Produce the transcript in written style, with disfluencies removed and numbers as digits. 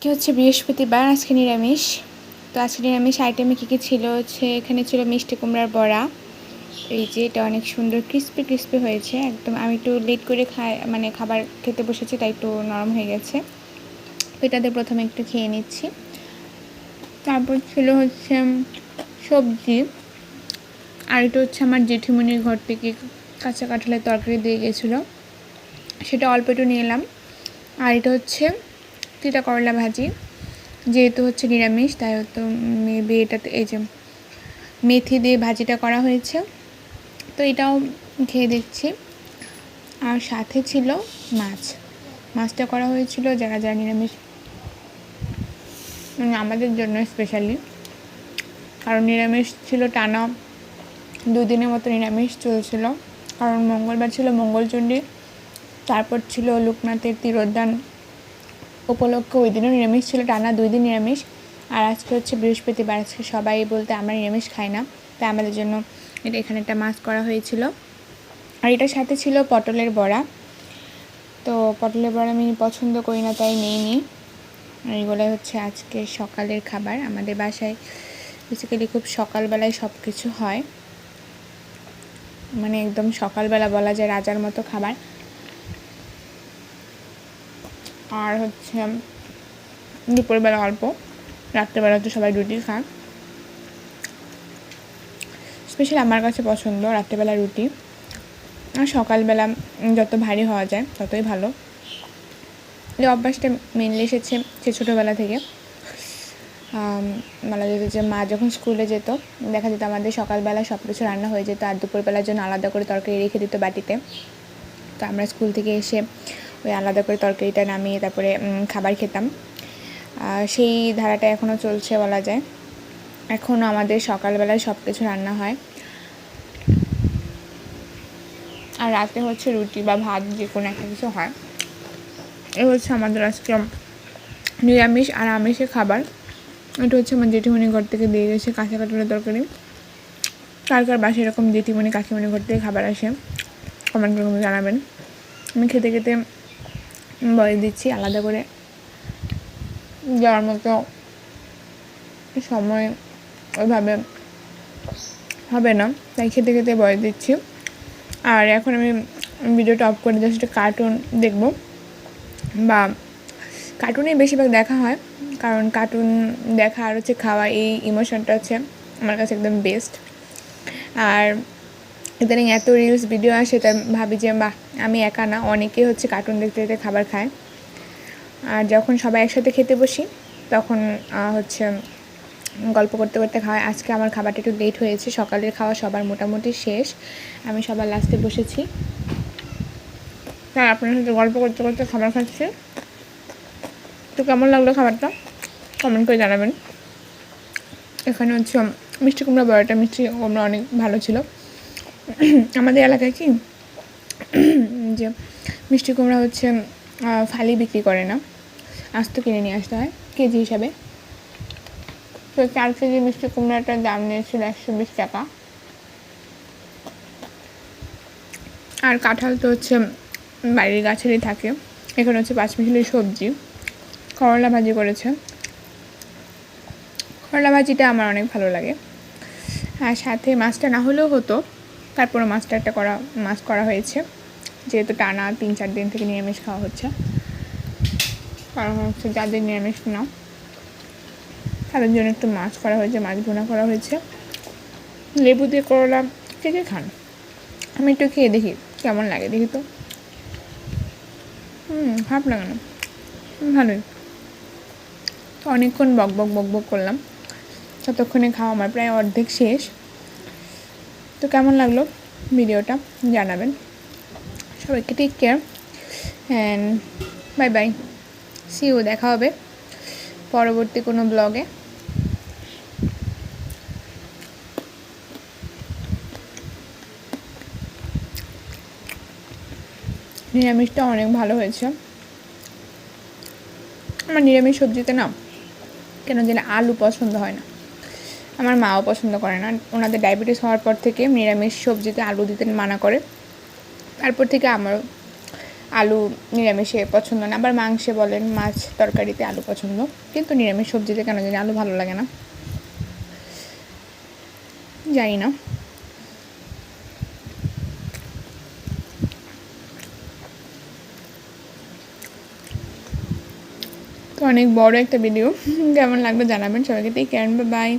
আজকে হচ্ছে বৃহস্পতিবার, আজকে নিরামিষ। তো আজকে নিরামিষ আইটেমে কী কী ছিল হচ্ছে, এখানে ছিল মিষ্টি কুমড়ার বড়া। এই যে এটা অনেক সুন্দর ক্রিস্পি ক্রিস্পি হয়েছে একদম। আমি একটু লেট করে খাবার খেতে বসেছি, তাই একটু নরম হয়ে গেছে। তো এটাতে প্রথমে একটু খেয়ে নিচ্ছি। তারপর ছিল হচ্ছে সবজি, আর এটা হচ্ছে আমার জেঠিমনির ঘর থেকে কাঁচা কাঁঠালের তরকারি দিয়ে গেছিলো, সেটা অল্প একটু নিয়ে এলাম। আর এটা হচ্ছে তিতা করলা ভাজি, যেহেতু হচ্ছে নিরামিষ তাই হয়তো মেবি এটাতে এই যে মেথি দিয়ে ভাজিটা করা হয়েছে, তো এটাও খেয়ে দেখছি। আর সাথে ছিল মাছটা করা হয়েছিল যারা যারা নিরামিষ, আমাদের জন্য স্পেশালি, কারণ নিরামিষ ছিল টানা 2 দিনের মতো নিরামিষ চলছিল। কারণ মঙ্গলবার ছিল মঙ্গলচণ্ডী, তারপর ছিল লোকনাথের তিরোধান উপলক্ষে, ওই দিনও নিরামিষ ছিল, টানা 2 দিন নিরামিষ। আর আজকে হচ্ছে বৃহস্পতিবার, আজকে সবাই বলতে আমরা নিরামিষ খাই না, তাই আমাদের জন্য এখানে একটা মাছ করা হয়েছিল। আর এটার সাথে ছিল পটলের বড়া। তো পটলের বড়া আমি পছন্দ করি না, তাই নিইনি। এইগুলো হচ্ছে আজকে সকালের খাবার। আমাদের বাসায় বেসিক্যালি খুব সকালবেলায় সব কিছু হয়, মানে একদম সকালবেলা বলা যায় রাজার মতো খাবার। আর হচ্ছে দুপুরবেলা অল্প, রাত্রেবেলা তো সবাই রুটি খায়। স্পেশালি আমার কাছে পছন্দ রাত্রেবেলা রুটি, আর সকালবেলা যত ভারী হওয়া যায় ততই ভালো। এই অভ্যাসটা মেনলি এসেছে সে ছোটোবেলা থেকে। বলা যেত যে মা যখন স্কুলে যেত, দেখা যেত আমাদের সকালবেলা সব কিছু রান্না হয়ে যেত, আর দুপুরবেলার জন্য আলাদা করে তরকারি রেখে দিত বাটিতে। তো আমরা স্কুল থেকে এসে ওই আলাদা করে তরকারিটা নামিয়ে তারপরে খাবার খেতাম। সেই ধারাটা এখনও চলছে বলা যায়। এখনও আমাদের সকালবেলায় সব কিছু রান্না হয়, আর রাতে হচ্ছে রুটি বা ভাত যে কোনো একটা কিছু হয়। এ হচ্ছে আমাদের আজকে নিরামিষ আর আমিষের খাবার। এটা হচ্ছে আমার জেঠিমণি ঘর থেকে দিয়ে গেছে কাঁচা কাঁঠালের তরকারি। কার কার বাসায় এরকম জেঠিমণি কাকিমণি ঘর থেকে খাবার আসে কমেন্ট করে জানাবেন। আমি খেতে খেতে বয়স দিচ্ছি, আলাদা করে যাওয়ার মতো সময় ওইভাবে হবে না, তাই খেতে খেতে বয়স দিচ্ছি। আর এখন আমি ভিডিওটা অফ করে জাস্ট কার্টুন দেখব, বা কার্টুনেই বেশিরভাগ দেখা হয়, কারণ কার্টুন দেখা আর হচ্ছে খাওয়া, এই ইমোশনটা হচ্ছে আমার কাছে একদম বেস্ট। আর ইদানিং এত রিলস ভিডিও আসে, তাই ভাবি যে বাহ, আমি একা না, অনেকেই হচ্ছে কার্টুন দেখতে দেখতে খাবার খায়। আর যখন সবাই একসাথে খেতে বসি তখন হচ্ছে গল্প করতে করতে খাওয়ায়। আজকে আমার খাবারটা একটু লেট হয়েছে, সকালের খাওয়া সবার মোটামুটি শেষ, আমি সবার লাস্টে বসেছি, তাই আপনার সাথে গল্প করতে করতে খাবার খাচ্ছি। তো কেমন লাগলো খাবারটা কমেন্ট করে জানাবেন। এখানে হচ্ছে মিষ্টি কুমড়া বড়াটা, মিষ্টি কুমড়া অনেক ভালো ছিল। আমাদের এলাকায় কি যে মিষ্টি কুমড়া হচ্ছে ফালি বিক্রি করে না, আস্ত কিনে নিয়ে আসতে হয় কেজি হিসাবে। তো 4 কেজি মিষ্টি কুমড়াটার দাম নিয়েছিল 120 টাকা। আর কাঁঠাল তো হচ্ছে বাড়ির গাছেরই থাকে। এখানে হচ্ছে 5 মিশালি সবজি, করলা ভাজি করেছে। করলা ভাজিটা আমার অনেক ভালো লাগে। আর সাথে মাছটা না হলেও হতো, তারপরে মাছটা মাছ করা হয়েছে, যেহেতু টানা 3-4 দিন থেকে নিরামিষ খাওয়া হচ্ছে। কারণ হচ্ছে যাদের নিরামিষ না তাদের জন্য একটু মাছ করা হয়েছে, মাছ ভুনা করা হয়েছে। লেবু দিয়ে করলা কে কে খান? আমি একটু খেয়ে দেখি কেমন লাগে, দেখি তো। খারাপ লাগে না, ভালোই। তো অনেকক্ষণ বক বক করলাম, ততক্ষণে খাওয়া আমার প্রায় অর্ধেক শেষ। তো কেমন লাগলো ভিডিওটা জানাবেন। সবাইকে take care and bye bye, see you, দেখা হবে পরবর্তী কোনো ব্লগে। নিরামিষটা অনেক ভালো হয়েছে। আমার নিরামিষ সবজিতে না কেন জানি আলু পছন্দ হয় না, আমার মাও পছন্দ করে না। ওনাদের ডায়াবেটিস হওয়ার পর থেকে নিরামিষ সবজিতে আলু দিতে মানা করে, তারপর থেকে আমারও আলু নিরামিষে পছন্দ না, আবার মাংসে বলেন মাছ তরকারিতে আলু পছন্দ, কিন্তু নিরামিষ সবজিতে কেন জানি আলু ভালো লাগে না, জানি না। তো অনেক বড় একটা ভিডিও, কেমন লাগবে জানাবেন। সবাইকে টেক কেয়ার, বাই।